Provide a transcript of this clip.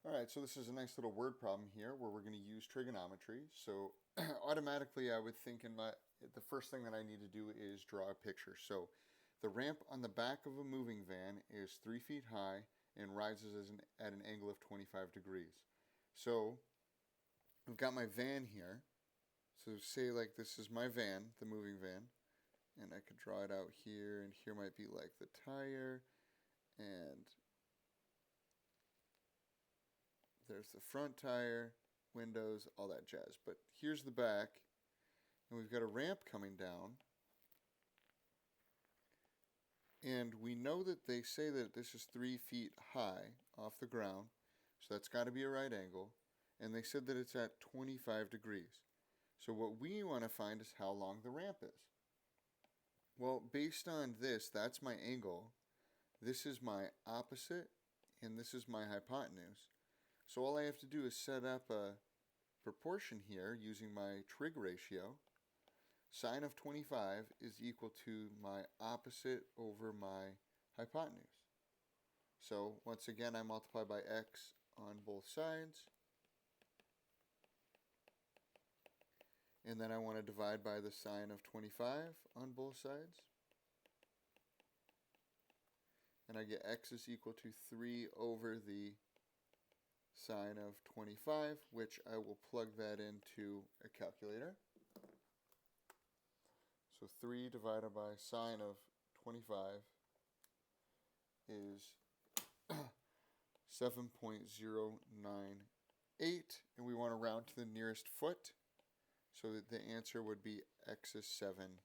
Alright, so this is a nice little word problem here where we're going to use trigonometry. So automatically I would think the first thing that I need to do is draw a picture. So the ramp on the back of a moving van is 3 feet high and rises at an angle of 25 degrees. So I've got my van here. So say like this is my van, the moving van, and I could draw it out here, and here might be like the tire, and there's the front tire, windows, all that jazz. But here's the back, and we've got a ramp coming down. And we know that they say that this is 3 feet high off the ground, so that's got to be a right angle. And they said that it's at 25 degrees. So what we want to find is how long the ramp is. Well, based on this, that's my angle. This is my opposite, and this is my hypotenuse. So all I have to do is set up a proportion here using my trig ratio. Sine of 25 is equal to my opposite over my hypotenuse. So once again, I multiply by x on both sides. And then I want to divide by the sine of 25 on both sides. And I get x is equal to 3 over the sine of 25, which I will plug that into a calculator. So 3 divided by sine of 25 is 7.098, and we want to round to the nearest foot, so that the answer would be x is 7